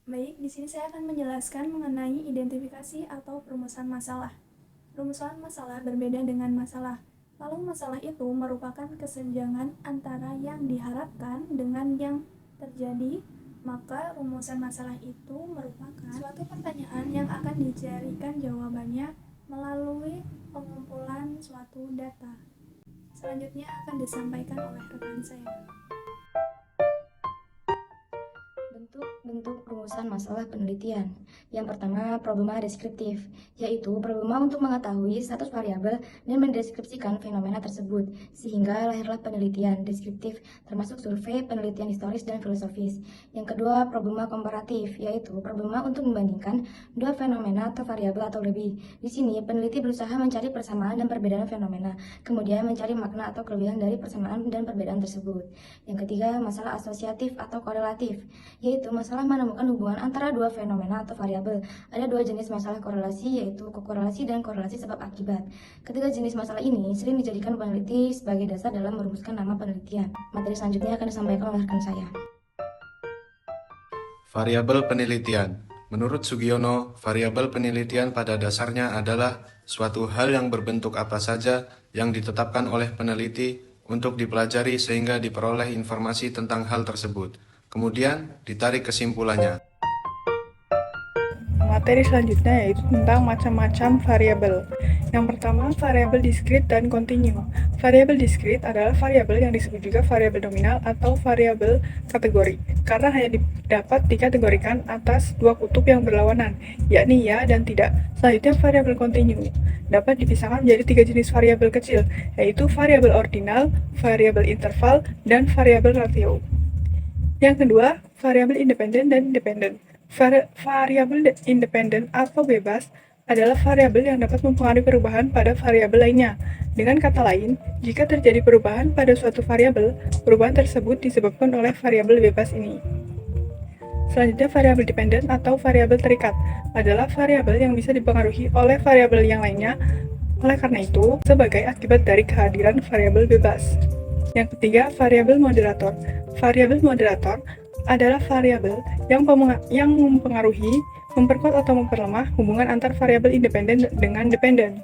Baik, di sini saya akan menjelaskan mengenai identifikasi atau perumusan masalah. Perumusan masalah berbeda dengan masalah. Lalu masalah itu merupakan kesenjangan antara yang diharapkan dengan yang terjadi. Maka rumusan masalah itu merupakan suatu pertanyaan yang akan dicarikan jawabannya melalui pengumpulan suatu data. Selanjutnya akan disampaikan oleh rekan saya. Bentuk rumusan masalah penelitian. Yang pertama, problema deskriptif, yaitu problema untuk mengetahui status variabel dan mendeskripsikan fenomena tersebut, sehingga lahirlah penelitian deskriptif, termasuk survei, penelitian historis, dan filosofis. Yang kedua, problema komparatif, yaitu problema untuk membandingkan dua fenomena atau variabel atau lebih. Di sini, peneliti berusaha mencari persamaan dan perbedaan fenomena, kemudian mencari makna atau kelebihan dari persamaan dan perbedaan tersebut. Yang ketiga, masalah asosiatif atau korelatif, yaitu masalah menemukan hubungan antara dua fenomena atau variabel. Ada dua jenis masalah korelasi, yaitu kokorelasi dan korelasi sebab akibat. Ketiga jenis masalah ini sering dijadikan peneliti sebagai dasar dalam merumuskan nama penelitian. Materi selanjutnya akan disampaikan oleh rekan saya. Variabel penelitian. Menurut Sugiono, variabel penelitian pada dasarnya adalah suatu hal yang berbentuk apa saja yang ditetapkan oleh peneliti untuk dipelajari sehingga diperoleh informasi tentang hal tersebut. Kemudian ditarik kesimpulannya. Materi selanjutnya yaitu tentang macam-macam variabel. Yang pertama, variabel diskrit dan kontinu. Variabel diskrit adalah variabel yang disebut juga variabel nominal atau variabel kategori, karena hanya dapat dikategorikan atas dua kutub yang berlawanan, yakni ya dan tidak. Selanjutnya, variabel kontinu dapat dipisahkan menjadi tiga jenis variabel kecil, yaitu variabel ordinal, variabel interval, dan variabel ratio. Yang kedua, variabel independen dan dependen. Variabel independen atau bebas adalah variabel yang dapat mempengaruhi perubahan pada variabel lainnya. Dengan kata lain, jika terjadi perubahan pada suatu variabel, perubahan tersebut disebabkan oleh variabel bebas ini. Selanjutnya, variabel dependen atau variabel terikat adalah variabel yang bisa dipengaruhi oleh variabel yang lainnya. Oleh karena itu, sebagai akibat dari kehadiran variabel bebas. Yang ketiga, variabel moderator. Variabel moderator adalah variabel yang mempengaruhi, memperkuat atau memperlemah hubungan antar variabel independen dengan dependen.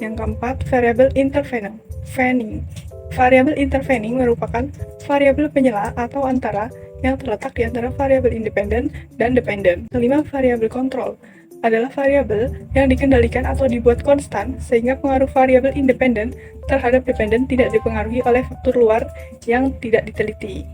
Yang keempat, variabel intervening. Variabel intervening merupakan variabel penyela atau antara yang terletak di antara variabel independen dan dependen. Kelima, variabel kontrol adalah variabel yang dikendalikan atau dibuat konstan sehingga pengaruh variabel independen terhadap dependen tidak dipengaruhi oleh faktor luar yang tidak diteliti.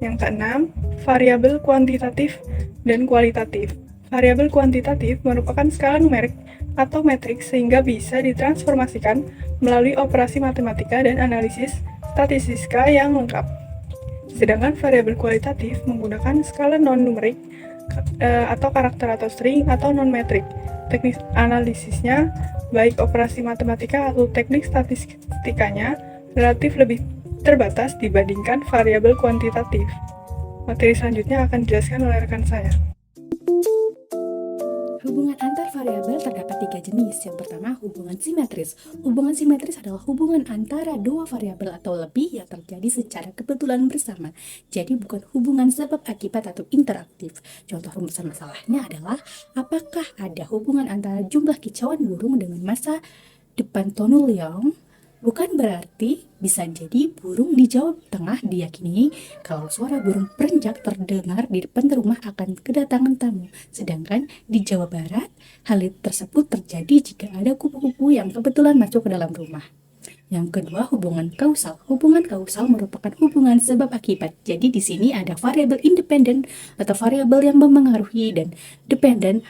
Yang keenam, variabel kuantitatif dan kualitatif. Variabel kuantitatif merupakan skala numerik atau metrik sehingga bisa ditransformasikan melalui operasi matematika dan analisis statistika yang lengkap. Sedangkan variabel kualitatif menggunakan skala non-numerik atau karakter atau string atau non-metrik. Teknik analisisnya, baik operasi matematika atau teknik statistikanya, relatif lebih terbatas dibandingkan variabel kuantitatif. Materi selanjutnya akan dijelaskan oleh rekan saya. Hubungan antar variabel terdapat tiga jenis. Yang pertama, hubungan simetris. Hubungan simetris adalah hubungan antara dua variabel atau lebih yang terjadi secara kebetulan bersama. Jadi bukan hubungan sebab akibat atau interaktif. Contoh rumusan masalahnya adalah apakah ada hubungan antara jumlah kicauan burung dengan masa depan Tonulyeong? Bukan berarti bisa jadi burung di Jawa Tengah diyakini kalau suara burung perenjak terdengar di depan rumah akan kedatangan tamu. Sedangkan di Jawa Barat, hal tersebut terjadi jika ada kupu-kupu yang kebetulan masuk ke dalam rumah. Yang kedua, hubungan kausal. Hubungan kausal merupakan hubungan sebab akibat. Jadi di sini ada variabel independen atau variabel yang mempengaruhi dan dependen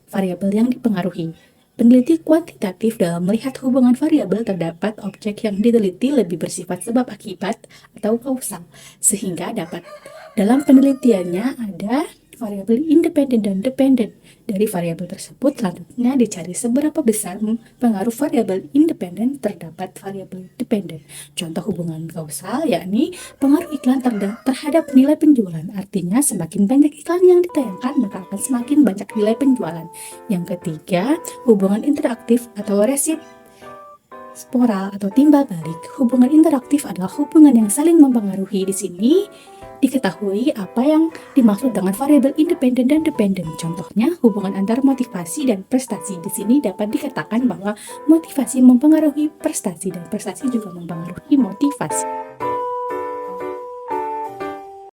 variabel yang dipengaruhi. Peneliti kuantitatif dalam melihat hubungan variabel terdapat objek yang diteliti lebih bersifat sebab akibat atau kausal, sehingga dapat dalam penelitiannya ada variabel independen dan dependen. Dari variabel tersebut selanjutnya dicari seberapa besar pengaruh variabel independen terdapat variabel dependen. Contoh hubungan kausal yakni pengaruh iklan terhadap nilai penjualan. Artinya semakin banyak iklan yang ditayangkan maka akan semakin banyak nilai penjualan. Yang ketiga, hubungan interaktif atau resiprocal atau timbal balik. Hubungan interaktif adalah hubungan yang saling mempengaruhi. Di sini diketahui apa yang dimaksud dengan variabel independen dan dependen. Contohnya, hubungan antara motivasi dan prestasi. Di sini dapat dikatakan bahwa motivasi mempengaruhi prestasi dan prestasi juga mempengaruhi motivasi.